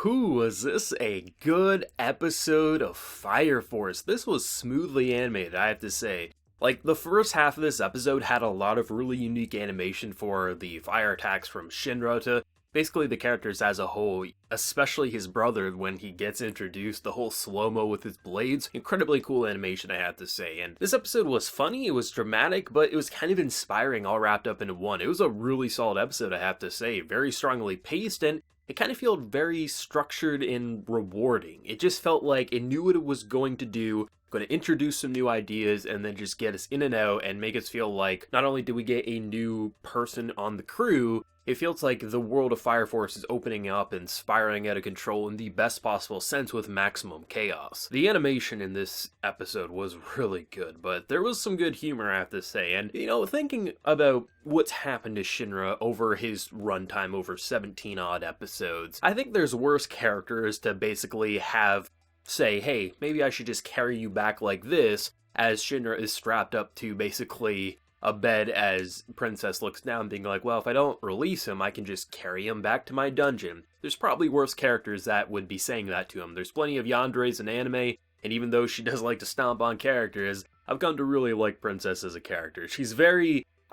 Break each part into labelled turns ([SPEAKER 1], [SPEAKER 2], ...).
[SPEAKER 1] Whoo, was this a good episode of Fire Force? This was smoothly animated, I have to say. Like, the first half of this episode had a lot of really unique animation for the fire attacks from Shinra to basically the characters as a whole, especially his brother when he gets introduced, the whole slow-mo with his blades. Incredibly cool animation, I have to say. And this episode was funny, it was dramatic, but it was kind of inspiring all wrapped up into one. It was a really solid episode, I have to say. Very strongly paced, and it kind of felt very structured and rewarding. It just felt like it knew what it was going to do, going to introduce some new ideas, and then just get us in and out and make us feel like not only do we get a new person on the crew, it feels like the world of Fire Force is opening up and spiraling out of control in the best possible sense with maximum chaos. The animation in this episode was really good, but there was some good humor, I have to say. And, thinking about what's happened to Shinra over his runtime over 17 odd episodes, I think there's worse characters to basically have say, hey, maybe I should just carry you back like this, as Shinra is strapped up to basically a bed as Princess looks down, being like, well, if I don't release him, I can just carry him back to my dungeon. There's probably worse characters that would be saying that to him. There's plenty of yanderes in anime, and even though she does like to stomp on characters, I've come to really like Princess as a character.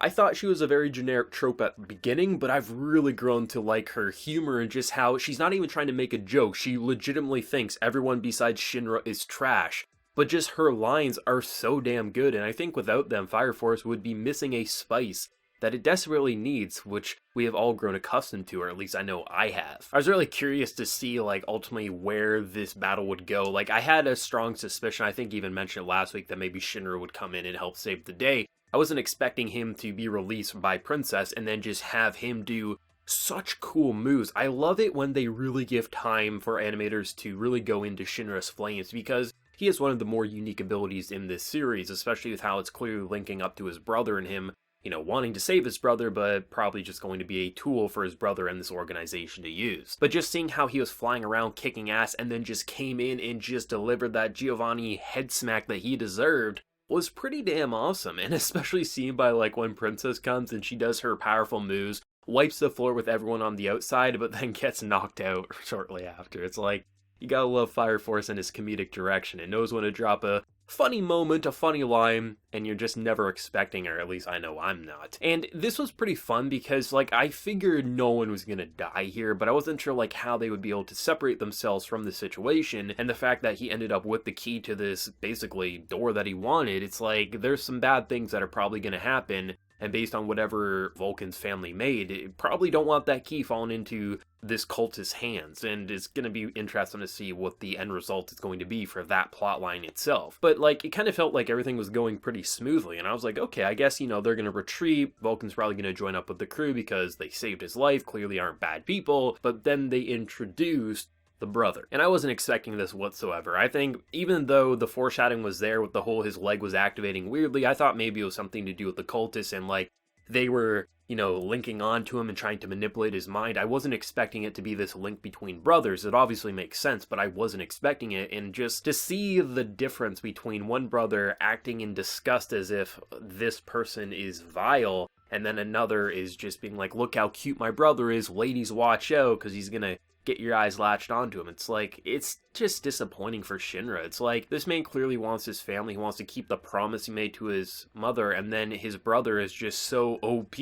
[SPEAKER 1] I thought she was a very generic trope at the beginning, but I've really grown to like her humor and just how she's not even trying to make a joke. She legitimately thinks everyone besides Shinra is trash. But just her lines are so damn good, and I think without them, Fire Force would be missing a spice that it desperately needs, which we have all grown accustomed to, or at least I know I have. I was really curious to see, ultimately where this battle would go. I had a strong suspicion, I think even mentioned it last week, that maybe Shinra would come in and help save the day. I wasn't expecting him to be released by Princess and then just have him do such cool moves. I love it when they really give time for animators to really go into Shinra's flames, because he has one of the more unique abilities in this series, especially with how it's clearly linking up to his brother and him, wanting to save his brother, but probably just going to be a tool for his brother and this organization to use. But just seeing how he was flying around kicking ass and then just came in and just delivered that Giovanni head smack that he deserved was pretty damn awesome. And especially seen by when Princess comes and she does her powerful moves, wipes the floor with everyone on the outside, but then gets knocked out shortly after. It's like, you gotta love Fire Force and his comedic direction. It knows when to drop a funny moment, a funny line, and you're just never expecting it, or at least I know I'm not. And this was pretty fun because, I figured no one was gonna die here, but I wasn't sure, how they would be able to separate themselves from the situation, and the fact that he ended up with the key to this, basically, door that he wanted, it's there's some bad things that are probably gonna happen, and based on whatever Vulcan's family made, it probably don't want that key falling into this cultist's hands, and it's going to be interesting to see what the end result is going to be for that plotline itself. But, it kind of felt like everything was going pretty smoothly, and I was like, okay, I guess, they're going to retreat, Vulcan's probably going to join up with the crew because they saved his life, clearly aren't bad people, but then they introduced the brother. And I wasn't expecting this whatsoever. I think even though the foreshadowing was there with the whole his leg was activating weirdly, I thought maybe it was something to do with the cultists and they were, linking on to him and trying to manipulate his mind. I wasn't expecting it to be this link between brothers. It obviously makes sense, but I wasn't expecting it. And just to see the difference between one brother acting in disgust as if this person is vile, and then another is just being like, look how cute my brother is, ladies watch out, because he's gonna get your eyes latched onto him. It's just disappointing for Shinra. It's this man clearly wants his family, he wants to keep the promise he made to his mother, and then his brother is just so OP,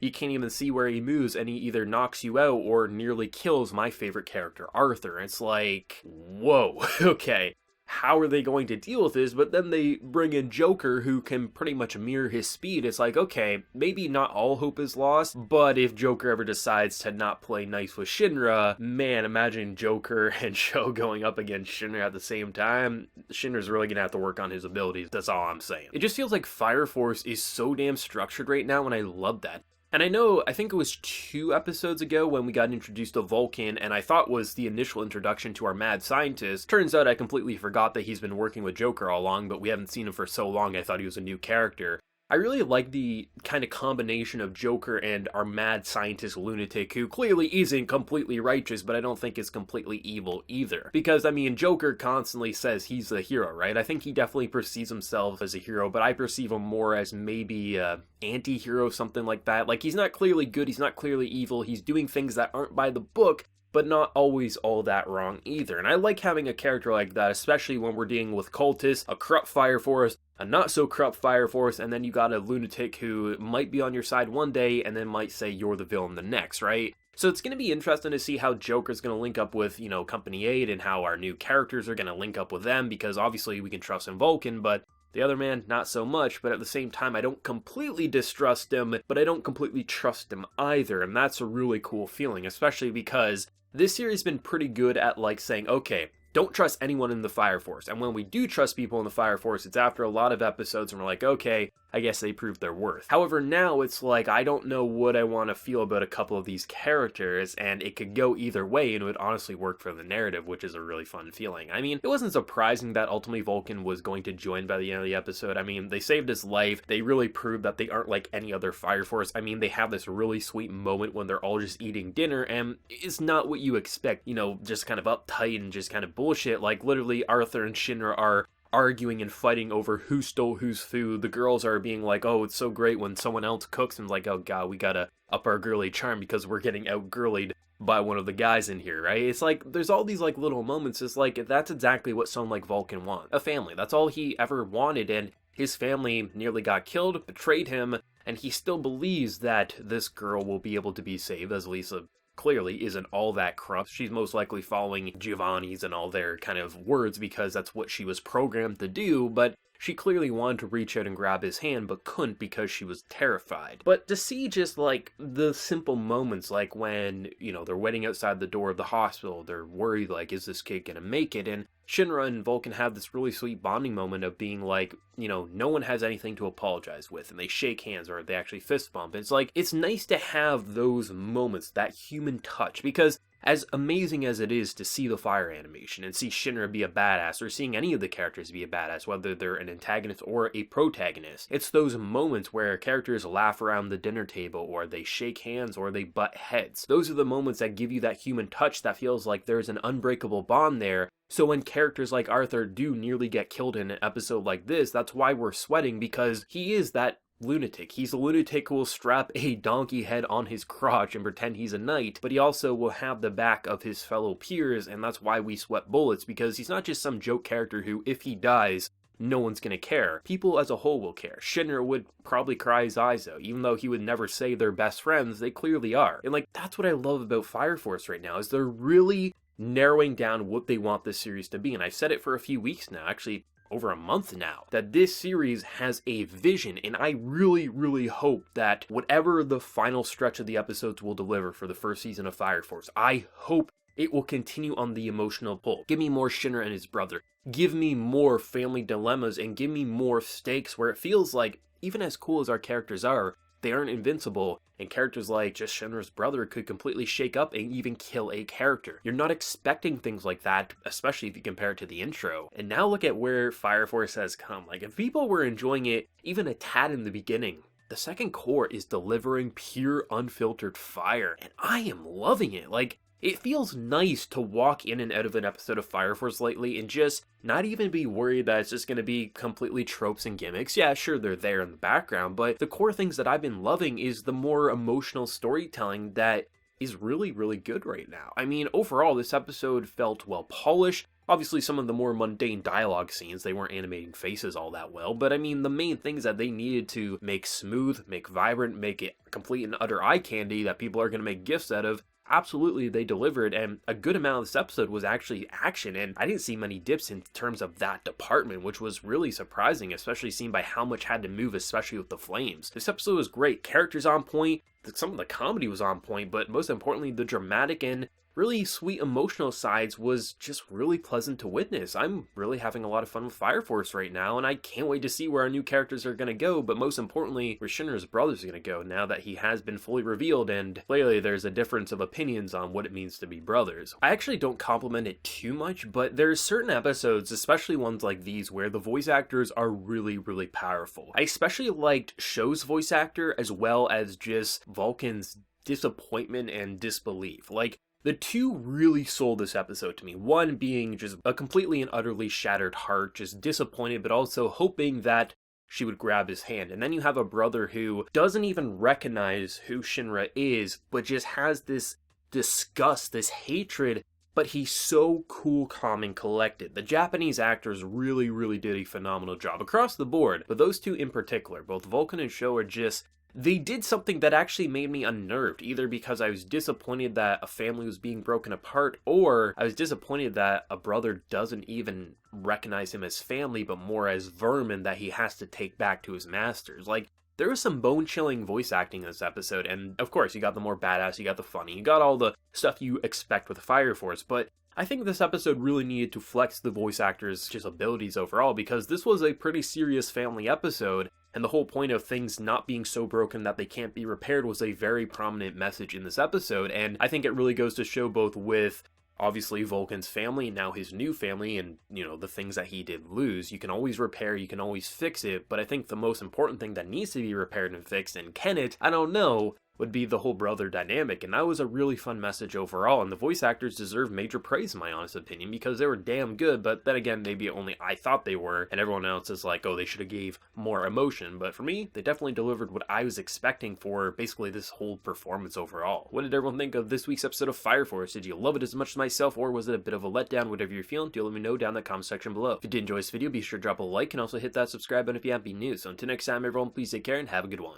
[SPEAKER 1] you can't even see where he moves, and he either knocks you out or nearly kills my favorite character, Arthur. It's whoa, okay. How are they going to deal with this? But then they bring in Joker, who can pretty much mirror his speed. It's okay, maybe not all hope is lost, but if Joker ever decides to not play nice with Shinra, man, imagine Joker and Sho going up against Shinra at the same time. Shinra's really gonna have to work on his abilities, that's all I'm saying. It just feels like Fire Force is so damn structured right now, and I love that. And I think it was 2 episodes ago when we got introduced to Vulcan, and I thought was the initial introduction to our mad scientist. Turns out I completely forgot that he's been working with Joker all along, but we haven't seen him for so long I thought he was a new character. I really like the kind of combination of Joker and our mad scientist lunatic, who clearly isn't completely righteous, but I don't think is completely evil either. Because, Joker constantly says he's a hero, right? I think he definitely perceives himself as a hero, but I perceive him more as maybe a anti-hero, something like that. He's not clearly good, he's not clearly evil, he's doing things that aren't by the book, but not always all that wrong either. And I like having a character like that, especially when we're dealing with cultists, a corrupt fire force, a not so corrupt fire force, and then you got a lunatic who might be on your side one day and then might say you're the villain the next, right? So it's going to be interesting to see how Joker's going to link up with, Company 8 and how our new characters are going to link up with them, because obviously we can trust in Vulcan, but the other man, not so much. But at the same time, I don't completely distrust him, but I don't completely trust him either, and that's a really cool feeling, especially because this series has been pretty good at saying, okay, don't trust anyone in the Fire Force. And when we do trust people in the Fire Force, it's after a lot of episodes and we're like, okay, I guess they proved their worth. However, now it's I don't know what I want to feel about a couple of these characters, and it could go either way, and it would honestly work for the narrative, which is a really fun feeling. I mean, it wasn't surprising that ultimately Vulcan was going to join by the end of the episode. I mean, they saved his life. They really proved that they aren't like any other Fire Force. I mean, they have this really sweet moment when they're all just eating dinner, and it's not what you expect, just kind of uptight and just kind of bullshit. Literally, Arthur and Shinra are arguing and fighting over who stole whose food. The girls are being like, oh, it's so great when someone else cooks, and oh god, we gotta up our girly charm because we're getting out-girlied by one of the guys in here, right? It's there's all these little moments. It's that's exactly what someone like Vulcan wants. A family. That's all he ever wanted, and his family nearly got killed, betrayed him, and he still believes that this girl will be able to be saved, as Lisa clearly isn't all that corrupt. She's most likely following Giovanni's and all their kind of words because that's what she was programmed to do, but she clearly wanted to reach out and grab his hand, but couldn't because she was terrified. But to see just the simple moments, when, they're waiting outside the door of the hospital, they're worried, is this kid gonna make it? And Shinra and Vulcan have this really sweet bonding moment of being no one has anything to apologize with, and they shake hands, or they actually fist bump. It's it's nice to have those moments, that human touch, because as amazing as it is to see the fire animation and see Shinra be a badass, or seeing any of the characters be a badass, whether they're an antagonist or a protagonist, it's those moments where characters laugh around the dinner table, or they shake hands, or they butt heads. Those are the moments that give you that human touch that feels like there's an unbreakable bond there. So when characters like Arthur do nearly get killed in an episode like this, that's why we're sweating, because he is that lunatic. He's a lunatic who will strap a donkey head on his crotch and pretend he's a knight, but he also will have the back of his fellow peers, and that's why we sweat bullets, because he's not just some joke character who, if he dies, no one's gonna care. People as a whole will care. Shinra would probably cry his eyes out, even though he would never say they're best friends, they clearly are. And that's what I love about Fire Force right now, is they're really narrowing down what they want this series to be. And I've said it for a few weeks now, actually over a month now, that this series has a vision, and I really, really hope that whatever the final stretch of the episodes will deliver for the first season of Fire Force, I hope it will continue on the emotional pull. Give me more Shinra and his brother. Give me more family dilemmas, and give me more stakes where it feels like, even as cool as our characters are, they aren't invincible, and characters like just Shinra's brother could completely shake up and even kill a character. You're not expecting things like that, especially if you compare it to the intro. And now look at where Fire Force has come. If people were enjoying it even a tad in the beginning, the second core is delivering pure, unfiltered fire, and I am loving it. It feels nice to walk in and out of an episode of Fire Force lately and just not even be worried that it's just going to be completely tropes and gimmicks. Yeah, sure, they're there in the background, but the core things that I've been loving is the more emotional storytelling that is really, really good right now. I mean, overall, this episode felt well polished. Obviously, some of the more mundane dialogue scenes, they weren't animating faces all that well, but I mean, the main things that they needed to make smooth, make vibrant, make it complete and utter eye candy that people are going to make gifts out of, absolutely they delivered, and a good amount of this episode was actually action, and I didn't see many dips in terms of that department, which was really surprising, especially seen by how much had to move, especially with the flames. This episode was great, characters on point, some of the comedy was on point, but most importantly, the dramatic and really sweet emotional sides was just really pleasant to witness. I'm really having a lot of fun with Fire Force right now, and I can't wait to see where our new characters are going to go, but most importantly, where Shinra's brother's going to go now that he has been fully revealed, and clearly there's a difference of opinions on what it means to be brothers. I actually don't compliment it too much, but there's certain episodes, especially ones like these, where the voice actors are really, really powerful. I especially liked Shou's voice actor, as well as just Vulcan's disappointment and disbelief. The two really sold this episode to me. One being just a completely and utterly shattered heart, just disappointed, but also hoping that she would grab his hand. And then you have a brother who doesn't even recognize who Shinra is, but just has this disgust, this hatred, but he's so cool, calm, and collected. The Japanese actors really did a phenomenal job across the board, but those two in particular, both Vulcan and Hsieh, are just... they did something that actually made me unnerved, either because I was disappointed that a family was being broken apart, or I was disappointed that a brother doesn't even recognize him as family, but more as vermin that he has to take back to his masters. Like, there was some bone-chilling voice acting in this episode, and of course, you got the more badass, you got the funny, you got all the stuff you expect with Fire Force, but I think this episode really needed to flex the voice actors' just abilities overall, because this was a pretty serious family episode, and the whole point of things not being so broken that they can't be repaired was a very prominent message in this episode, and I think it really goes to show both with obviously Vulcan's family, now his new family, and, you know, the things that he did lose. You can always repair, you can always fix it, but I think the most important thing that needs to be repaired and fixed, and can it? I don't know, would be the whole brother dynamic, and that was a really fun message overall, and the voice actors deserve major praise in my honest opinion, because they were damn good, but then again, maybe only I thought they were, and everyone else is like, oh, they should have gave more emotion, but for me, they definitely delivered what I was expecting for basically this whole performance overall. What did everyone think of this week's episode of Fire Force? Did you love it as much as myself, or was it a bit of a letdown? Whatever you're feeling, do let me know down in the comment section below. If you did enjoy this video, be sure to drop a like, and also hit that subscribe button if you haven't been new. So until next time, everyone, please take care, and have a good one.